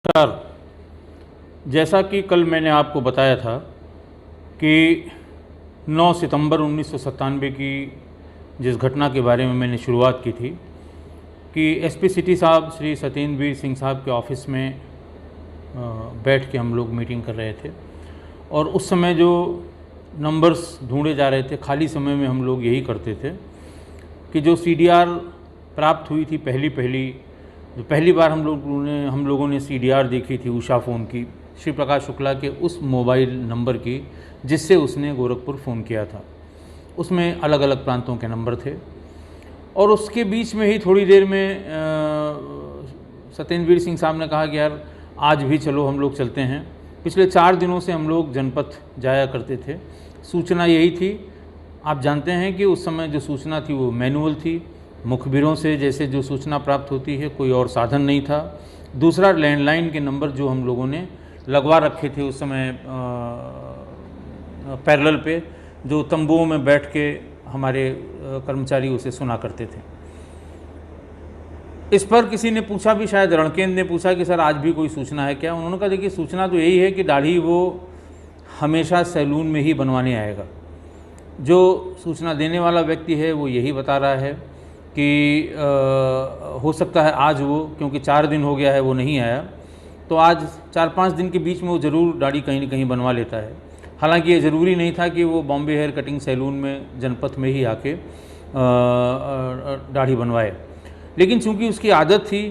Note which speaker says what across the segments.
Speaker 1: नमस्कार। जैसा कि कल मैंने आपको बताया था कि 9 सितंबर 1997 की जिस घटना के बारे में मैंने शुरुआत की थी कि एसपी सिटी साहब श्री सत्येंद्रवीर सिंह साहब के ऑफिस में बैठ के हम लोग मीटिंग कर रहे थे और उस समय जो नंबर्स ढूंढे जा रहे थे, खाली समय में हम लोग यही करते थे कि जो सीडीआर प्राप्त हुई थी पहली बार हम लोगों ने सीडीआर देखी थी उषा फ़ोन की, श्री प्रकाश शुक्ला के उस मोबाइल नंबर की जिससे उसने गोरखपुर फ़ोन किया था। उसमें अलग अलग प्रांतों के नंबर थे और उसके बीच में ही थोड़ी देर में सत्येंद्रवीर सिंह साहब ने कहा कि यार आज भी चलो हम लोग चलते हैं। पिछले 4 दिनों से हम लोग जनपथ जाया करते थे। सूचना यही थी, आप जानते हैं कि उस समय जो सूचना थी वो मैनुअल थी, मुखबिरों से जैसे जो सूचना प्राप्त होती है, कोई और साधन नहीं था। दूसरा, लैंडलाइन के नंबर जो हम लोगों ने लगवा रखे थे उस समय पैरेलल पे, जो तंबुओं में बैठ के हमारे कर्मचारी उसे सुना करते थे। इस पर किसी ने पूछा भी, शायद रणकेंद्र ने पूछा कि सर आज भी कोई सूचना है क्या। उन्होंने कहा देखिए सूचना तो यही है कि दाढ़ी वो हमेशा सैलून में ही बनवाने आएगा। जो सूचना देने वाला व्यक्ति है वो यही बता रहा है कि हो सकता है आज वो, क्योंकि 4 दिन हो गया है वो नहीं आया, तो आज 4-5 दिन के बीच में वो ज़रूर दाढ़ी कहीं न कहीं बनवा लेता है। हालांकि ये ज़रूरी नहीं था कि वो बॉम्बे हेयर कटिंग सैलून में जनपथ में ही आके दाढ़ी बनवाए, लेकिन चूंकि उसकी आदत थी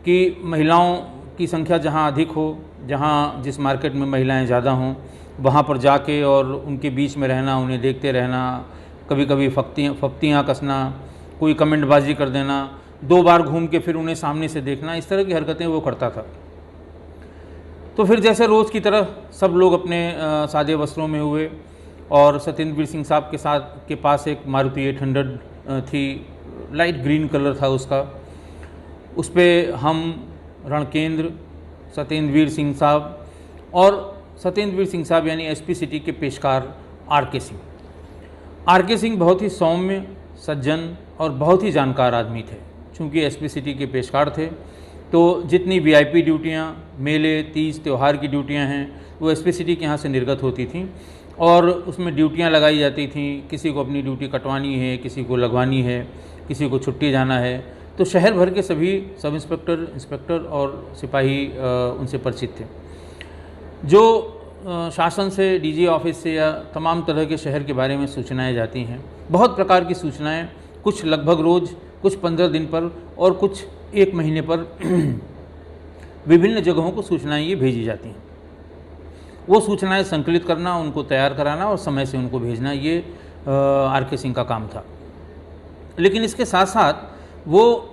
Speaker 1: कि महिलाओं की संख्या जहाँ अधिक हो, जहाँ जिस मार्केट में महिलाएं ज़्यादा हों वहाँ पर जाके और उनके बीच में रहना, उन्हें देखते रहना, कभी कभी फप्तियाँ कसना, कोई कमेंटबाजी कर देना, 2 बार घूम के फिर उन्हें सामने से देखना, इस तरह की हरकतें वो करता था। तो फिर जैसे रोज़ की तरह सब लोग अपने सादे वस्त्रों में हुए और सत्येंद्रवीर सिंह साहब के पास एक मारुति 800 थी, लाइट ग्रीन कलर था उसका। उस पर हम, रणकेंद्र, सत्येंद्रवीर सिंह साहब और सत्येंद्रवीर सिंह साहब यानी एसपी सिटी के पेशकार आर के सिंह बहुत ही सौम्य, सज्जन और बहुत ही जानकार आदमी थे। चूँकि एसपी सिटी के पेशकार थे तो जितनी वीआईपी ड्यूटियाँ, मेले, तीज, त्यौहार की ड्यूटियाँ हैं वो एसपी सिटी के यहाँ से निर्गत होती थीं और उसमें ड्यूटियाँ लगाई जाती थीं। किसी को अपनी ड्यूटी कटवानी है, किसी को लगवानी है, किसी को छुट्टी जाना है, तो शहर भर के सभी सब इंस्पेक्टर, इंस्पेक्टर और सिपाही उनसे परिचित थे। जो शासन से, डीजी ऑफिस से या तमाम तरह के शहर के बारे में सूचनाएं जाती हैं, बहुत प्रकार की सूचनाएं, कुछ लगभग रोज़, कुछ 15 दिन पर और कुछ 1 महीने पर विभिन्न जगहों को सूचनाएं ये भेजी जाती हैं। वो सूचनाएं संकलित करना, उनको तैयार कराना और समय से उनको भेजना, ये आर के सिंह का काम था। लेकिन इसके साथ साथ वो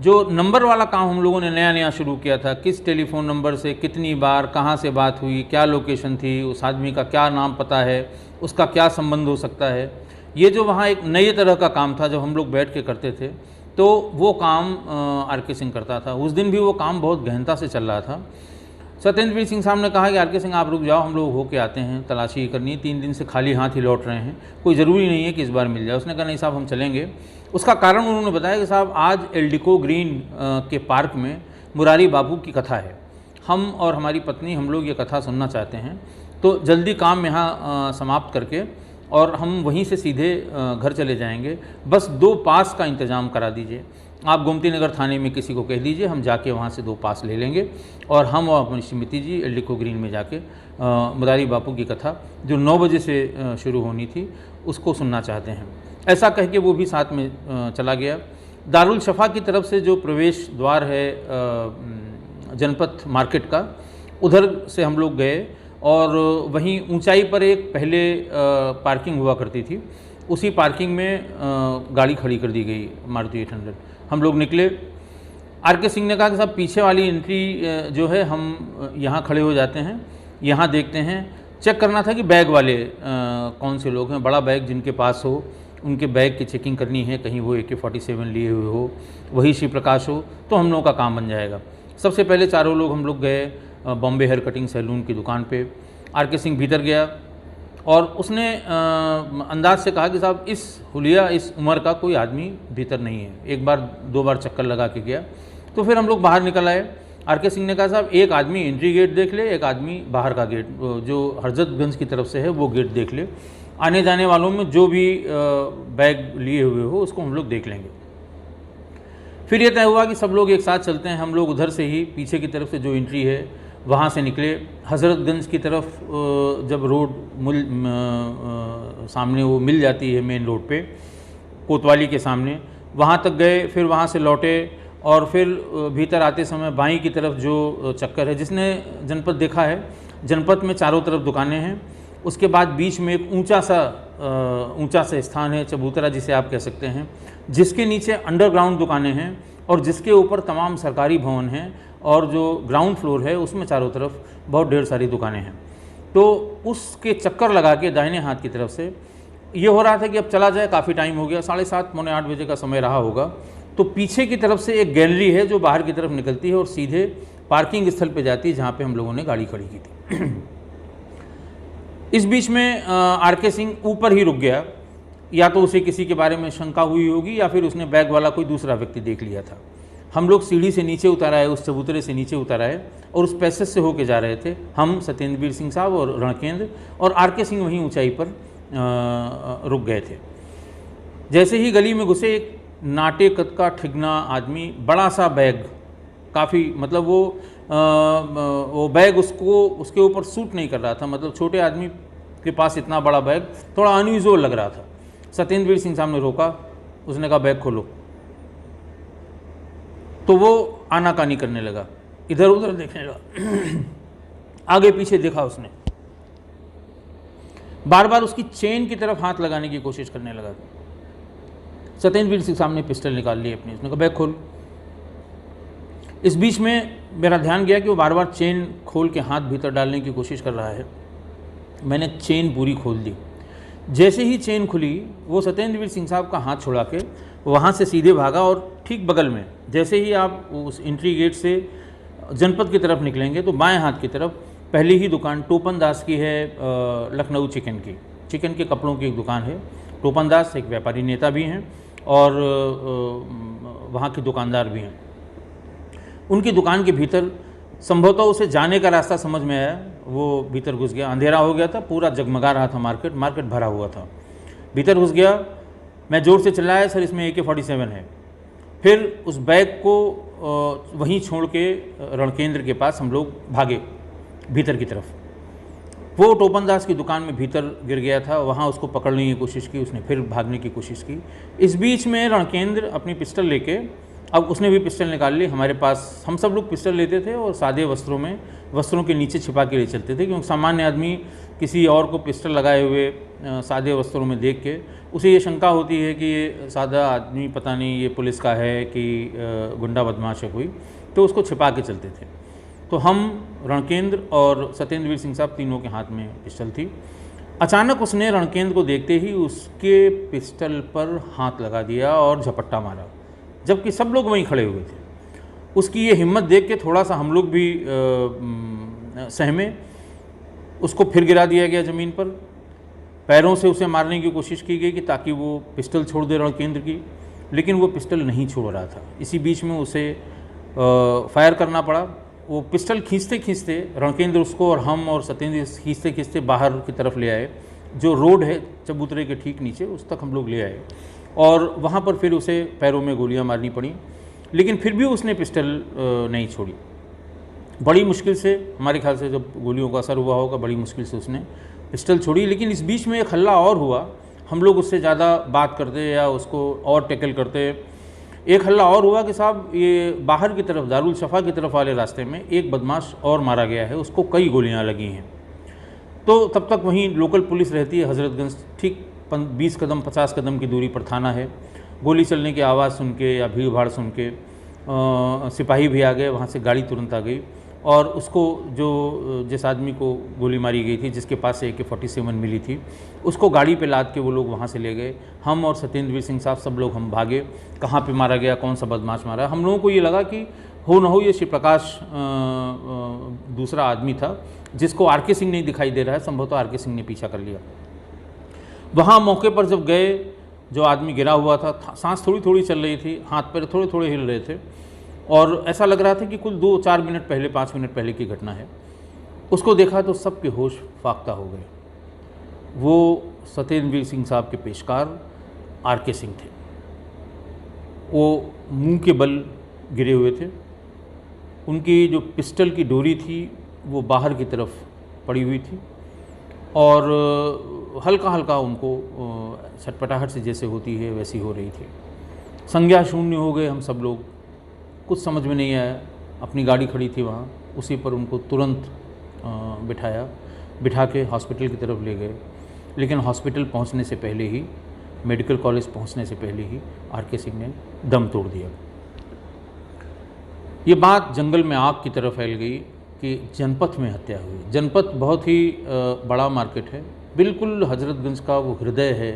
Speaker 1: जो नंबर वाला काम हम लोगों ने नया शुरू किया था, किस टेलीफोन नंबर से कितनी बार कहाँ से बात हुई, क्या लोकेशन थी, उस आदमी का क्या नाम पता है, उसका क्या संबंध हो सकता है, ये जो वहाँ एक नए तरह का काम था जब हम लोग बैठ के करते थे, तो वो काम आर के सिंह करता था। उस दिन भी वो काम बहुत गहनता से चल रहा था। सत्येंद्रवीर सिंह साहब ने कहा कि आर के सिंह आप रुक जाओ, हम लोग होके आते हैं, तलाशी करनी है, 3 दिन से खाली हाथ ही लौट रहे हैं, कोई ज़रूरी नहीं है कि इस बार मिल जाए। उसने कहा नहीं साहब हम चलेंगे। उसका कारण उन्होंने बताया कि साहब आज एल्डिको ग्रीन के पार्क में मुरारी बाबू की कथा है, हम और हमारी पत्नी हम लोग ये कथा सुनना चाहते हैं, तो जल्दी काम यहाँ समाप्त करके और हम वहीं से सीधे घर चले जाएंगे, बस 2 पास का इंतज़ाम करा दीजिए। आप गोमती नगर थाने में किसी को कह दीजिए, हम जाके वहाँ से 2 पास ले लेंगे और हम और अपनी श्रीमती जी एल्डिको ग्रीन में जाके मुरारी बापू की कथा जो 9 बजे से शुरू होनी थी उसको सुनना चाहते हैं। ऐसा कह के वो भी साथ में चला गया। दारुल शफ़ा की तरफ से जो प्रवेश द्वार है जनपथ मार्केट का, उधर से हम लोग गए और वहीं ऊंचाई पर एक पहले पार्किंग हुआ करती थी, उसी पार्किंग में गाड़ी खड़ी कर दी गई मारुति 800। हम लोग निकले। आर के सिंह ने कहा कि साहब पीछे वाली एंट्री जो है हम यहाँ खड़े हो जाते हैं, यहाँ देखते हैं, चेक करना था कि बैग वाले कौन से लोग हैं, बड़ा बैग जिनके पास हो उनके बैग की चेकिंग करनी है, कहीं वो AK-47 लिए हुए हो, वही श्री प्रकाश हो, तो हम लोगों का काम बन जाएगा। सबसे पहले चारों लोग हम लोग गए बॉम्बे हेयर कटिंग सैलून की दुकान पे। आर के सिंह भीतर गया और उसने अंदाज से कहा कि साहब इस हुलिया, इस उम्र का कोई आदमी भीतर नहीं है। 1 बार 2 बार चक्कर लगा के गया। तो फिर हम लोग बाहर निकल आए आर.के. सिंह ने कहा साहब एक आदमी एंट्री गेट देख ले, एक आदमी बाहर का गेट जो हरजतगंज की तरफ से है वो गेट देख ले, आने जाने वालों में जो भी बैग लिए हुए हो उसको हम लोग देख लेंगे। फिर ये तय हुआ कि सब लोग एक साथ चलते हैं। हम लोग उधर से ही पीछे की तरफ से जो एंट्री है वहाँ से निकले। हज़रतगंज की तरफ जब रोड सामने वो मिल जाती है मेन रोड पे कोतवाली के सामने, वहाँ तक गए, फिर वहाँ से लौटे और फिर भीतर आते समय बाईं की तरफ जो चक्कर है, जिसने जनपद देखा है, जनपद में चारों तरफ दुकानें हैं, उसके बाद बीच में एक ऊंचा सा स्थान है, चबूतरा जिसे आप कह सकते हैं, जिसके नीचे अंडरग्राउंड दुकानें हैं और जिसके ऊपर तमाम सरकारी भवन हैं और जो ग्राउंड फ्लोर है उसमें चारों तरफ बहुत ढेर सारी दुकानें हैं। तो उसके चक्कर लगा के दाहिने हाथ की तरफ से ये हो रहा था कि अब चला जाए, काफ़ी टाइम हो गया, 7:30 पौने 8 बजे का समय रहा होगा। तो पीछे की तरफ से एक गैलरी है जो बाहर की तरफ निकलती है और सीधे पार्किंग स्थल पे जाती है जहाँ पे हम लोगों ने गाड़ी खड़ी की थी। इस बीच में आर.के. सिंह ऊपर ही रुक गया, या तो उसे किसी के बारे में शंका हुई होगी या फिर उसने बैग वाला कोई दूसरा व्यक्ति देख लिया था। हम लोग सीढ़ी से नीचे उतर आए, उस चबूतरे से नीचे उतर आए और उस पैसेज से होके जा रहे थे हम, सत्येंद्रवीर सिंह साहब और रणकेंद्र, और आर.के. सिंह वहीं ऊंचाई पर रुक गए थे। जैसे ही गली में घुसे, एक नाटे कद का ठिगना आदमी, बड़ा सा बैग, काफ़ी मतलब वो बैग उसके ऊपर सूट नहीं कर रहा था, मतलब छोटे आदमी के पास इतना बड़ा बैग थोड़ा अनयूजुअल लग रहा था। सत्येंद्रवीर सिंह साहब ने रोका, उसने कहा बैग खोलो। तो वो आनाकानी करने लगा, इधर उधर देखने लगा, आगे पीछे देखा उसने, बार बार उसकी चेन की तरफ हाथ लगाने की कोशिश करने लगा। सत्येंद्रवीर सिंह साहब ने पिस्टल निकाल ली अपनी, उसने कहा बैग खोल। इस बीच में मेरा ध्यान गया कि वो बार बार चेन खोल के हाथ भीतर डालने की कोशिश कर रहा है। मैंने चेन पूरी खोल दी। जैसे ही चेन खुली, वो सत्येंद्रवीर सिंह साहब का हाथ छुड़ा के वहाँ से सीधे भागा और ठीक बगल में, जैसे ही आप उस एंट्री गेट से जनपद की तरफ निकलेंगे तो बाएं हाथ की तरफ पहली ही दुकान टोपन दास की है, लखनऊ चिकन के कपड़ों की एक दुकान है। टोपन दास एक व्यापारी नेता भी हैं और वहाँ के दुकानदार भी हैं। उनकी दुकान के भीतर संभवतः उसे जाने का रास्ता समझ में आया, वो भीतर घुस गया। अंधेरा हो गया था, पूरा जगमगा रहा था, मार्केट भरा हुआ था। भीतर घुस गया, मैं ज़ोर से चिल्लाया, सर इसमें AK-47 है। फिर उस बैग को वहीं छोड़ के रणकेंद्र के पास हम लोग भागे भीतर की तरफ। वो टोपन दास की दुकान में भीतर गिर गया था, वहाँ उसको पकड़ने की कोशिश की उसने, फिर भागने की कोशिश की। इस बीच में रणकेंद्र अपनी पिस्टल लेके, अब उसने भी पिस्टल निकाल ली। हमारे पास, हम सब लोग पिस्टल लेते थे और सादे वस्त्रों के नीचे छिपा के ले चलते थे, क्योंकि सामान्य आदमी किसी और को पिस्टल लगाए हुए सादे वस्त्रों में देख के उसे ये शंका होती है कि ये सादा आदमी पता नहीं ये पुलिस का है कि गुंडा बदमाश है कोई, तो उसको छिपा के चलते थे। तो हम, रणकेंद्र और सत्येंद्रवीर सिंह साहब, तीनों के हाथ में पिस्टल थी। अचानक उसने रणकेंद्र को देखते ही उसके पिस्टल पर हाथ लगा दिया और झपट्टा मारा, जबकि सब लोग वहीं खड़े हुए थे। उसकी ये हिम्मत देख के थोड़ा सा हम लोग भी सहमे। उसको फिर गिरा दिया गया ज़मीन पर, पैरों से उसे मारने की कोशिश की गई कि ताकि वो पिस्टल छोड़ दे रणकेंद्र की, लेकिन वो पिस्टल नहीं छोड़ रहा था। इसी बीच में उसे फायर करना पड़ा। वो पिस्टल खींचते खींचते रणकेंद्र उसको और हम और सत्येंद्र खींचते खींचते बाहर की तरफ ले आए, जो रोड है चबूतरे के ठीक नीचे, उस तक हम लोग ले आए और वहाँ पर फिर उसे पैरों में गोलियाँ मारनी पड़ी, लेकिन फिर भी उसने पिस्टल नहीं छोड़ी। बड़ी मुश्किल से, हमारे ख्याल से जब गोलियों का असर हुआ होगा, बड़ी मुश्किल से उसने पिस्टल छोड़ी। लेकिन इस बीच में एक हल्ला और हुआ, हम लोग उससे ज़्यादा बात करते या उसको और टैकल करते। एक हल्ला और हुआ कि साहब ये बाहर की तरफ, दारुल शफा की तरफ वाले रास्ते में एक बदमाश और मारा गया है, उसको कई गोलियां लगी हैं। तो तब तक वहीं लोकल पुलिस रहती है, हज़रतगंज ठीक 20 कदम 50 कदम की दूरी पर थाना है। गोली चलने की आवाज़ सुन के या भीड़ भाड़ सुन के सिपाही भी आ गए, वहाँ से गाड़ी तुरंत आ गई और उसको, जो जिस आदमी को गोली मारी गई थी, जिसके पास से AK-47 मिली थी, उसको गाड़ी पे लाद के वो लोग वहाँ से ले गए। हम और सत्येंद्रवीर सिंह साहब सब लोग हम भागे, कहाँ पे मारा गया, कौन सा बदमाश मारा। हम लोगों को ये लगा कि हो न हो ये शिव प्रकाश दूसरा आदमी था जिसको आर.के. सिंह नहीं दिखाई दे रहा है, संभवतः आर.के. सिंह ने पीछा कर लिया। वहाँ मौके पर जब गए, जो आदमी गिरा हुआ था, सांस थोड़ी थोड़ी चल रही थी, हाथ पैर थोड़े थोड़े हिल रहे थे और ऐसा लग रहा था कि कुल 2-4 मिनट पहले, 5 मिनट पहले की घटना है। उसको देखा तो सबके होश फाख्ता हो गए। वो सत्येंद्रवीर सिंह साहब के पेशकार आर.के. सिंह थे। वो मुंह के बल गिरे हुए थे। उनकी जो पिस्टल की डोरी थी वो बाहर की तरफ पड़ी हुई थी और हल्का हल्का उनको छटपटाहट से जैसे होती है वैसी हो रही थी। संज्ञा शून्य हो गए हम सब लोग, कुछ समझ में नहीं आया। अपनी गाड़ी खड़ी थी वहाँ, उसी पर उनको तुरंत बिठा के हॉस्पिटल की तरफ ले गए। लेकिन हॉस्पिटल पहुँचने से पहले ही, मेडिकल कॉलेज पहुँचने से पहले ही आर.के. सिंह ने दम तोड़ दिया। ये बात जंगल में आग की तरह फैल गई कि जनपथ में हत्या हुई। जनपथ बहुत ही बड़ा मार्केट है, बिल्कुल हजरतगंज का वो हृदय है,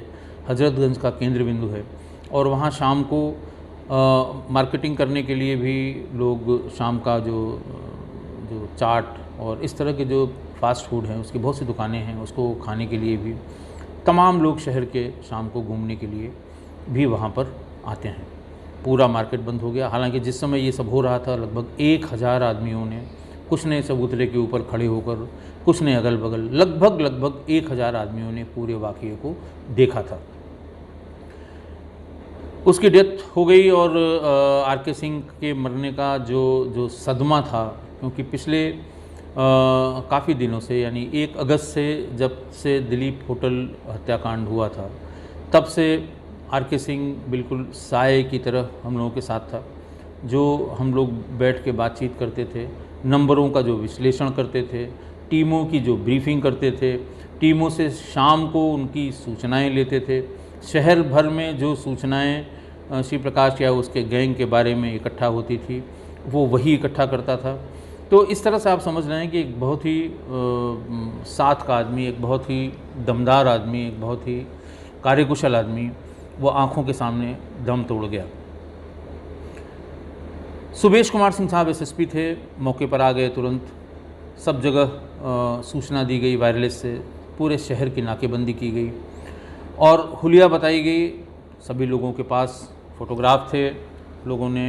Speaker 1: हजरतगंज का केंद्र बिंदु है। और वहाँ शाम को मार्केटिंग करने के लिए भी लोग शाम का जो चाट और इस तरह के जो फास्ट फूड हैं उसकी बहुत सी दुकानें हैं, उसको खाने के लिए भी तमाम लोग शहर के शाम को घूमने के लिए भी वहाँ पर आते हैं। पूरा मार्केट बंद हो गया। हालांकि जिस समय ये सब हो रहा था लगभग 1000 आदमियों ने, कुछ ने चबूतरे के ऊपर खड़े होकर, कुछ ने अगल बगल, लगभग 1000 आदमियों ने पूरे वाक़ये को देखा था। उसकी डेथ हो गई और आर.के. सिंह के मरने का जो सदमा था, क्योंकि पिछले काफ़ी दिनों से, यानी 1 अगस्त से जब से दिलीप होटल हत्याकांड हुआ था, तब से आर.के. सिंह बिल्कुल साए की तरह हम लोगों के साथ था। जो हम लोग बैठ के बातचीत करते थे, नंबरों का जो विश्लेषण करते थे, टीमों की जो ब्रीफिंग करते थे, टीमों से शाम को उनकी सूचनाएं लेते थे। शहर भर में जो सूचनाएं श्री प्रकाश या उसके गैंग के बारे में इकट्ठा होती थी वो वही इकट्ठा करता था। तो इस तरह से आप समझ रहे हैं कि एक बहुत ही साथ का आदमी, एक बहुत ही दमदार आदमी, एक बहुत ही कार्यकुशल आदमी वो आँखों के सामने दम तोड़ गया। सुबेश कुमार सिंह साहब एसएसपी थे, मौके पर आ गए तुरंत। सब जगह सूचना दी गई वायरलेस से, पूरे शहर की नाकेबंदी की गई और हुलिया बताई गई। सभी लोगों के पास फ़ोटोग्राफ थे, लोगों ने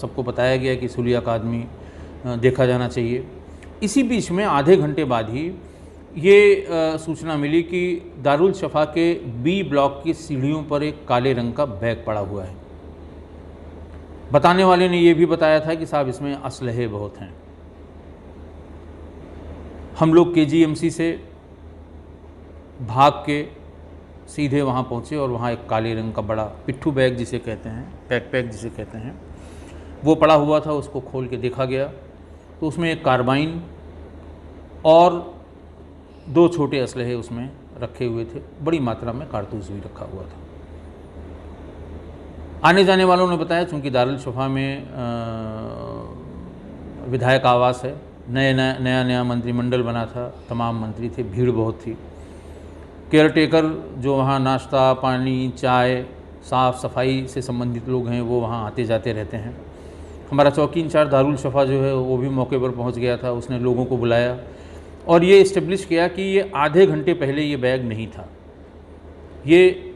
Speaker 1: सबको बताया गया कि इस हुलिया का आदमी देखा जाना चाहिए। इसी बीच में आधे घंटे बाद ही ये सूचना मिली कि दारुल शफा के बी ब्लॉक की सीढ़ियों पर एक काले रंग का बैग पड़ा हुआ है। बताने वाले ने ये भी बताया था कि साहब इसमें असलहे बहुत हैं। हम लोग केजीएमसी से भाग के सीधे वहाँ पहुँचे और वहाँ एक काले रंग का बड़ा पिट्ठू बैग जिसे कहते हैं, बैकपैक जिसे कहते हैं, वो पड़ा हुआ था। उसको खोल के देखा गया तो उसमें एक कार्बाइन और 2 छोटे असलहे उसमें रखे हुए थे। बड़ी मात्रा में कारतूस भी रखा हुआ था। आने जाने वालों ने बताया चूँकि दारुल शफा में विधायक आवास है, नया मंत्रिमंडल बना था, तमाम मंत्री थे, भीड़ बहुत थी। केयरटेकर जो वहाँ नाश्ता पानी चाय साफ़ सफाई से संबंधित लोग हैं वो वहाँ आते जाते रहते हैं। हमारा चौकी इंचार्ज दारुल शफा जो है वो भी मौके पर पहुँच गया था। उसने लोगों को बुलाया और ये इस्टेब्लिश किया कि ये आधे घंटे पहले ये बैग नहीं था। ये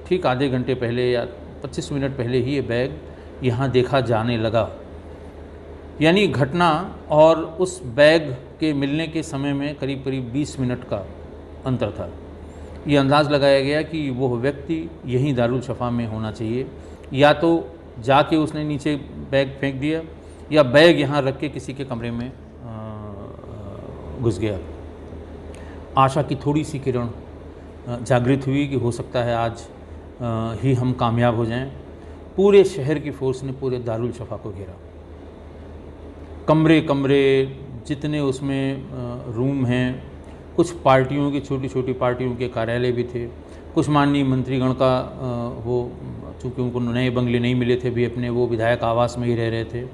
Speaker 1: ठीक आधे घंटे पहले या 25 मिनट पहले ही ये बैग यहाँ देखा जाने लगा। यानी घटना और उस बैग के मिलने के समय में करीब 20 मिनट का अंतर था। ये अंदाज़ लगाया गया कि वो व्यक्ति यहीं दारुल शफा में होना चाहिए, या तो जाके उसने नीचे बैग फेंक दिया या बैग यहाँ रख के किसी के कमरे में घुस गया। आशा की थोड़ी सी किरण जागृत हुई कि हो सकता है आज ही हम कामयाब हो जाएं। पूरे शहर की फोर्स ने पूरे दारुल शफा को घेरा। कमरे जितने उसमें रूम हैं, कुछ पार्टियों की छोटी छोटी पार्टियों के कार्यालय भी थे, कुछ माननीय मंत्रीगण का वो चूँकि उनको नए बंगले नहीं मिले थे भी अपने, वो विधायक आवास में ही रह रहे थे।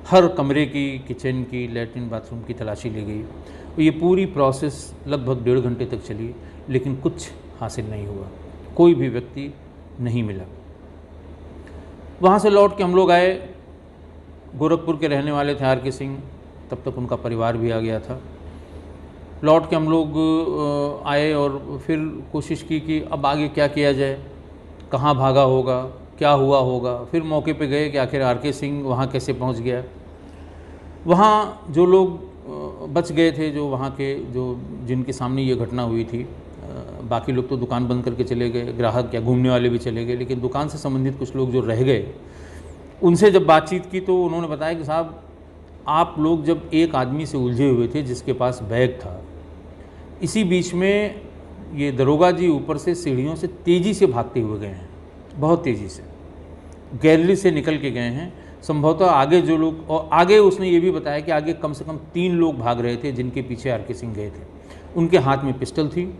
Speaker 1: हर कमरे की, किचन की, लैट्रिन बाथरूम की तलाशी ली गई। ये पूरी प्रोसेस लगभग 1.5 घंटे तक चली, लेकिन कुछ हासिल नहीं हुआ, कोई भी व्यक्ति नहीं मिला। वहाँ से लौट के हम लोग आए। गोरखपुर के रहने वाले थे आर.के. सिंह, तब तक उनका परिवार भी आ गया था। लौट के हम लोग आए और फिर कोशिश की कि अब आगे क्या किया जाए, कहाँ भागा होगा, क्या हुआ होगा। फिर मौके पे गए कि आखिर आर के सिंह वहाँ कैसे पहुँच गया। वहाँ जो लोग बच गए थे, जो वहाँ के जिनके सामने ये घटना हुई थी, बाकी लोग तो दुकान बंद करके चले गए, ग्राहक या घूमने वाले भी चले गए, लेकिन दुकान से संबंधित कुछ लोग जो रह गए, उनसे जब बातचीत की तो उन्होंने बताया कि साहब, आप लोग जब एक आदमी से उलझे हुए थे जिसके पास बैग था, इसी बीच में ये दरोगा जी ऊपर से सीढ़ियों से तेज़ी से भागते हुए गए हैं, बहुत तेज़ी से गैलरी से निकल के गए हैं। संभवतः आगे जो लोग, और आगे उसने ये भी बताया कि आगे कम से कम 3 लोग भाग रहे थे जिनके पीछे आर के सिंह गए थे। उनके हाथ में पिस्टल थी,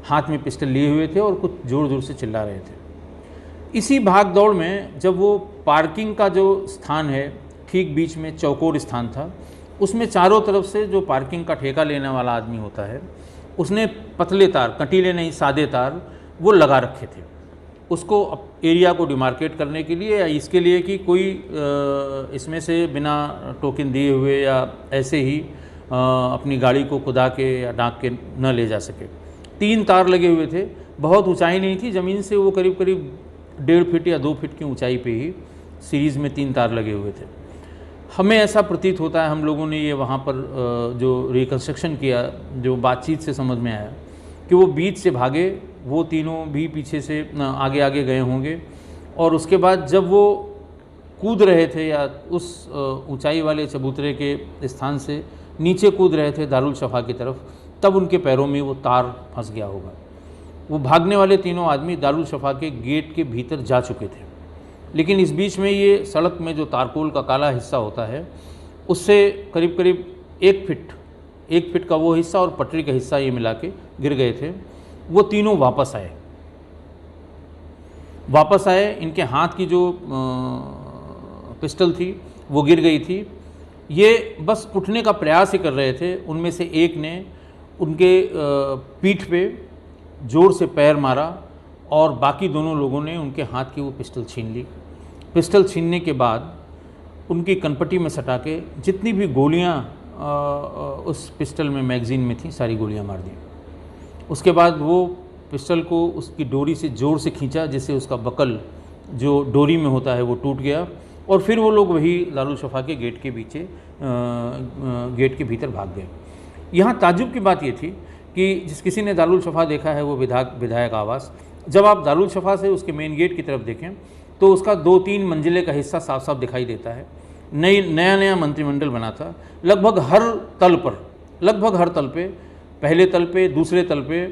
Speaker 1: हाथ में पिस्टल लिए हुए थे और कुछ ज़ोर ज़ोर से चिल्ला रहे थे। इसी भाग दौड़ में जब वो पार्किंग का जो स्थान है, ठीक बीच में चौकोर स्थान था, उसमें चारों तरफ से जो पार्किंग का ठेका लेने वाला आदमी होता है, उसने पतले तार, कटीले नहीं सादे तार, वो लगा रखे थे उसको एरिया को डिमार्केट करने के लिए, या इसके लिए कि कोई इसमें से बिना टोकन दिए हुए या ऐसे ही अपनी गाड़ी को खुदा के या डाक के न ले जा सके। 3 तार लगे हुए थे, बहुत ऊंचाई नहीं थी, ज़मीन से वो करीब करीब 1.5 फीट या 2 फीट की ऊंचाई पे ही सीरीज़ में 3 तार लगे हुए थे। हमें ऐसा प्रतीत होता है, हम लोगों ने ये वहाँ पर जो रिकन्स्ट्रक्शन किया, जो बातचीत से समझ में आया कि वो बीच से भागे, वो तीनों भी पीछे से आगे आगे गए होंगे, और उसके बाद जब वो कूद रहे थे या उस ऊंचाई वाले चबूतरे के स्थान से नीचे कूद रहे थे दारुल शफा की तरफ, तब उनके पैरों में वो तार फंस गया होगा। वो भागने वाले तीनों आदमी दारुल शफा के गेट के भीतर जा चुके थे, लेकिन इस बीच में ये सड़क में जो तारकोल का काला हिस्सा होता है, उससे करीब करीब 1 फीट का वो हिस्सा और पटरी का हिस्सा ये मिला के गिर गए थे। वो तीनों वापस आए, इनके हाथ की जो पिस्टल थी वो गिर गई थी। ये बस उठने का प्रयास ही कर रहे थे। उनमें से एक ने उनके पीठ पे ज़ोर से पैर मारा और बाकी दोनों लोगों ने उनके हाथ की वो पिस्टल छीन ली। पिस्टल छीनने के बाद उनकी कनपट्टी में सटा के जितनी भी गोलियां उस पिस्टल में मैगज़ीन में थी, सारी गोलियां मार दी। उसके बाद वो पिस्टल को उसकी डोरी से ज़ोर से खींचा, जिससे उसका बकल जो डोरी में होता है वो टूट गया, और फिर वो लोग वही दारुल शफा के गेट के भीतर भाग गए। यहाँ ताज्जुब की बात ये थी कि जिस किसी ने दारुल शफा देखा है वो विधायक आवास, जब आप दारुल शफा से उसके मेन गेट की तरफ देखें तो उसका 2-3 मंजिले का हिस्सा साफ साफ दिखाई देता है। नया मंत्रिमंडल बना था। लगभग हर तल पे, पहले तल पे, दूसरे तल पे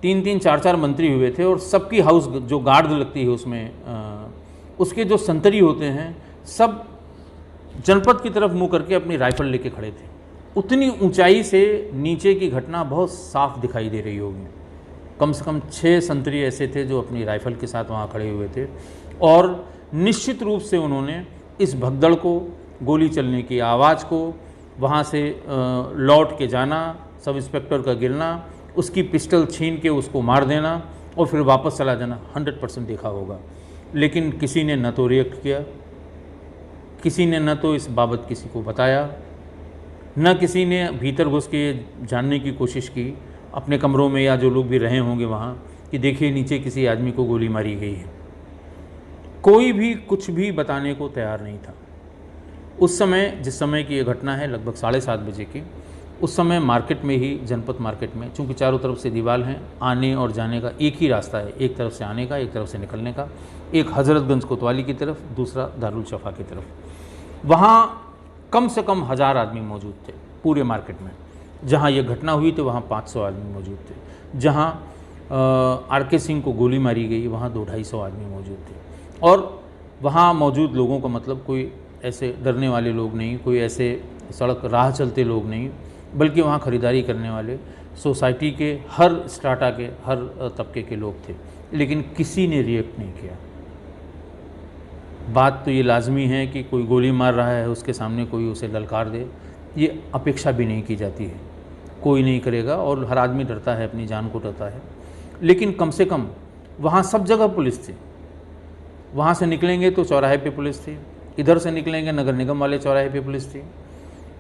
Speaker 1: 3-3, 4-4 मंत्री हुए थे, और सबकी हाउस जो गार्ड लगती है उसमें उसके जो संतरी होते हैं, सब जनपद की तरफ मुँह करके अपनी राइफल लेके खड़े थे। उतनी ऊंचाई से नीचे की घटना बहुत साफ दिखाई दे रही होगी। कम से कम 6 संतरी ऐसे थे जो अपनी राइफल के साथ वहाँ खड़े हुए थे, और निश्चित रूप से उन्होंने इस भगदड़ को, गोली चलने की आवाज़ को, वहाँ से लौट के जाना, सब इंस्पेक्टर का गिरना, उसकी पिस्टल छीन के उसको मार देना और फिर वापस चला जाना 100% देखा होगा। लेकिन किसी ने न तो रिएक्ट किया, किसी ने न तो इस बाबत किसी को बताया, न किसी ने भीतर घुस के जानने की कोशिश की अपने कमरों में, या जो लोग भी रहे होंगे वहाँ, कि देखिए नीचे किसी आदमी को गोली मारी गई है। कोई भी कुछ भी बताने को तैयार नहीं था। उस समय, जिस समय की ये घटना है, लगभग 7:30 बजे की, उस समय मार्केट में ही, जनपद मार्केट में, चूँकि चारों तरफ से दीवार हैं, आने और जाने का एक ही रास्ता है, एक तरफ से आने का, एक तरफ से निकलने का, एक हज़रतगंज कोतवाली की तरफ, दूसरा दारुल शफा की तरफ। वहाँ कम से कम 1000 आदमी मौजूद थे पूरे मार्केट में। जहाँ ये घटना हुई तो वहाँ 500 आदमी मौजूद थे। जहाँ आर के सिंह को गोली मारी गई वहाँ 200-250 आदमी मौजूद थे। और वहाँ मौजूद लोगों का मतलब कोई ऐसे डरने वाले लोग नहीं, कोई ऐसे सड़क राह चलते लोग नहीं, बल्कि वहाँ ख़रीदारी करने वाले सोसाइटी के हर स्ट्राटा के, हर तबके के लोग थे। लेकिन किसी ने रिएक्ट नहीं किया। बात तो ये लाजमी है कि कोई गोली मार रहा है, उसके सामने कोई उसे ललकार दे, ये अपेक्षा भी नहीं की जाती है, कोई नहीं करेगा, और हर आदमी डरता है, अपनी जान को डरता है। लेकिन कम से कम वहाँ सब जगह पुलिस थी। वहाँ से निकलेंगे तो चौराहे पे पुलिस थी, इधर से निकलेंगे नगर निगम वाले चौराहे पे पुलिस थी,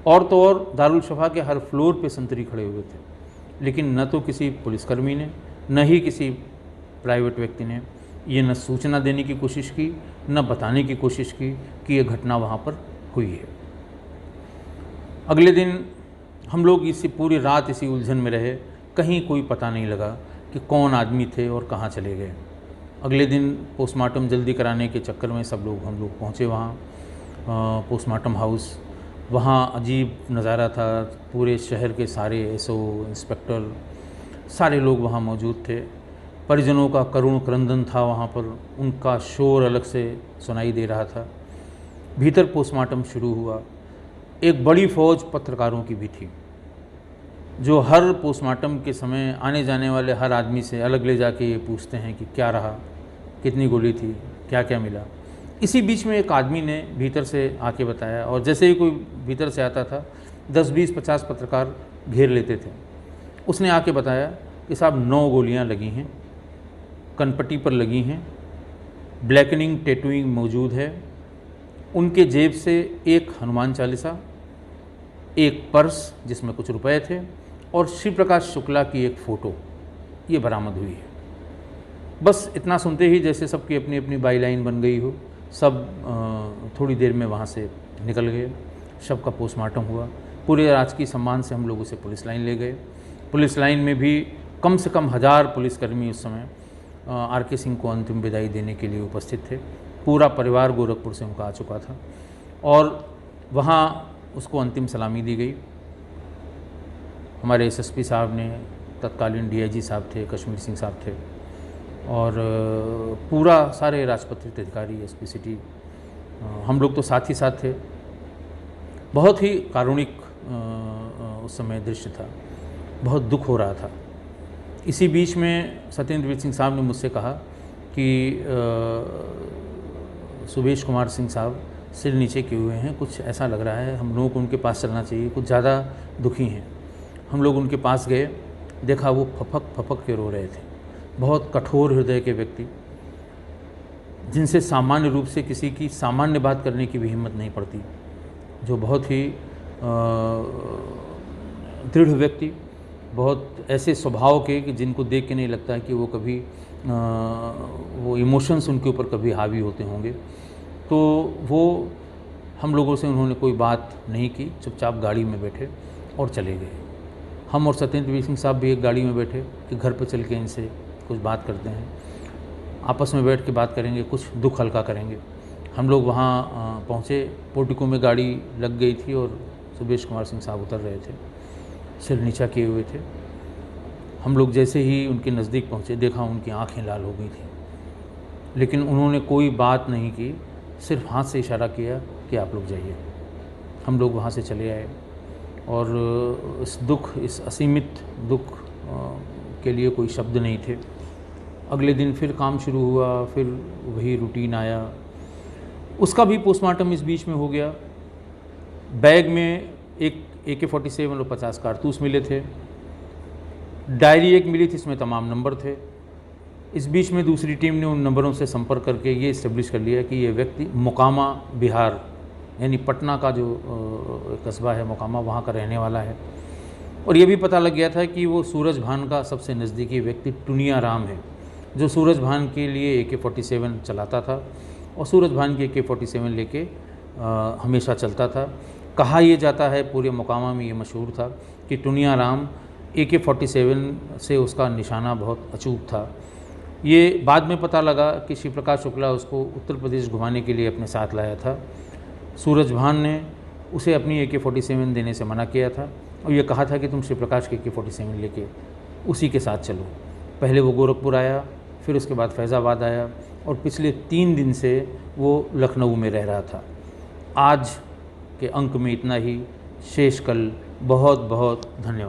Speaker 1: और तो और दारुल शफा के हर फ्लोर पे संतरी खड़े हुए थे। लेकिन न तो किसी पुलिसकर्मी ने, न ही किसी प्राइवेट व्यक्ति ने ये न सूचना देने की कोशिश की, न बताने की कोशिश की कि ये घटना वहाँ पर हुई है। अगले दिन हम लोग इसी पूरी रात इसी उलझन में रहे, कहीं कोई पता नहीं लगा कि कौन आदमी थे और कहाँ चले गए। अगले दिन पोस्टमार्टम जल्दी कराने के चक्कर में हम लोग पहुँचे वहाँ पोस्टमार्टम हाउस। वहाँ अजीब नज़ारा था, पूरे शहर के सारे एसओ, इंस्पेक्टर, सारे लोग वहाँ मौजूद थे। परिजनों का करुण क्रंदन था वहाँ पर, उनका शोर अलग से सुनाई दे रहा था। भीतर पोस्टमार्टम शुरू हुआ। एक बड़ी फ़ौज पत्रकारों की भी थी, जो हर पोस्टमार्टम के समय आने जाने वाले हर आदमी से अलग ले जाके ये पूछते हैं कि क्या रहा, कितनी गोली थी, क्या क्या मिला। इसी बीच में एक आदमी ने भीतर से आके बताया, और जैसे ही कोई भीतर से आता था 10, 20, 50 पत्रकार घेर लेते थे। उसने आके बताया कि साहब 9 गोलियां लगी हैं, कनपट्टी पर लगी हैं, ब्लैकनिंग टैटूइंग मौजूद है। उनके जेब से एक हनुमान चालीसा, एक पर्स जिसमें कुछ रुपए थे, और शिव प्रकाश शुक्ला की एक फ़ोटो ये बरामद हुई है। बस इतना सुनते ही जैसे सबकी अपनी अपनी बाई लाइन बन गई हो, सब थोड़ी देर में वहाँ से निकल गए। शव का पोस्टमार्टम हुआ। पूरे राजकीय सम्मान से हम लोग उसे पुलिस लाइन ले गए। पुलिस लाइन में भी कम से कम 1000 पुलिसकर्मी उस समय आर.के. सिंह को अंतिम विदाई देने के लिए उपस्थित थे। पूरा परिवार गोरखपुर से उनका आ चुका था और वहाँ उसको अंतिम सलामी दी गई। हमारे एसएसपी साहब ने, तत्कालीन डीआईजी साहब थे, कश्मीर सिंह साहब थे, और पूरा सारे राजपत्रित अधिकारी, एसपी सिटी, हम लोग तो साथ ही साथ थे। बहुत ही कारुणिक उस समय दृश्य था, बहुत दुख हो रहा था। इसी बीच में सत्येंद्रजीत सिंह साहब ने मुझसे कहा कि सुबेश कुमार सिंह साहब सिर नीचे किए हुए हैं, कुछ ऐसा लग रहा है, हम लोगों को उनके पास चलना चाहिए, कुछ ज़्यादा दुखी हैं। हम लोग उनके पास गए, देखा वो फपक फपक के रो रहे थे। बहुत कठोर हृदय के व्यक्ति, जिनसे सामान्य रूप से किसी की सामान्य बात करने की भी हिम्मत नहीं पड़ती, जो बहुत ही दृढ़ व्यक्ति, बहुत ऐसे स्वभाव के कि जिनको देख के नहीं लगता है कि वो कभी वो इमोशंस उनके ऊपर कभी हावी होते होंगे। तो वो हम लोगों से उन्होंने कोई बात नहीं की, चुपचाप गाड़ी में बैठे और चले गए। हम और सत्येंद्रजीत सिंह साहब भी एक गाड़ी में बैठे कि घर पर चल के इनसे कुछ बात करते हैं, आपस में बैठ के बात करेंगे, कुछ दुख हल्का करेंगे। हम लोग वहाँ पहुँचे, पोर्टिको में गाड़ी लग गई थी और सुबेश कुमार सिंह साहब उतर रहे थे, सिर नीचा किए हुए थे। हम लोग जैसे ही उनके नज़दीक पहुँचे, देखा उनकी आंखें लाल हो गई थी, लेकिन उन्होंने कोई बात नहीं की, सिर्फ हाथ से इशारा किया कि आप लोग जाइए। हम लोग वहाँ से चले आए और इस असीमित दुख के लिए कोई शब्द नहीं थे। अगले दिन फिर काम शुरू हुआ, फिर वही रूटीन आया। उसका भी पोस्टमार्टम इस बीच में हो गया। बैग में एक AK-47 और 50 कारतूस मिले थे। डायरी एक मिली थी, इसमें तमाम नंबर थे। इस बीच में दूसरी टीम ने उन नंबरों से संपर्क करके ये इस्टेब्लिश कर लिया कि ये व्यक्ति मोकामा, बिहार, यानी पटना का जो कस्बा है मोकामा, वहाँ का रहने वाला है। और ये भी पता लग गया था कि वो सूरज भान का सबसे नज़दीकी व्यक्ति टुनिया राम है, जो सूरज भान के लिए AK-47 चलाता था और सूरज भान की AK-47 लेके हमेशा चलता था। कहा यह जाता है, पूरे मोकामा में ये मशहूर था कि टुनिया राम AK-47 से उसका निशाना बहुत अचूक था। ये बाद में पता लगा कि शिव प्रकाश शुक्ला उसको उत्तर प्रदेश घुमाने के लिए अपने साथ लाया था। सूरज भान ने उसे अपनी AK-47 देने से मना किया था और ये कहा था कि तुम शिव प्रकाश के AK-47 लेके उसी के साथ चलो। पहले वो गोरखपुर आया, फिर उसके बाद फैज़ाबाद आया और पिछले 3 दिन से वो लखनऊ में रह रहा था। आज के अंक में इतना ही। शेष कल। बहुत बहुत धन्यवाद।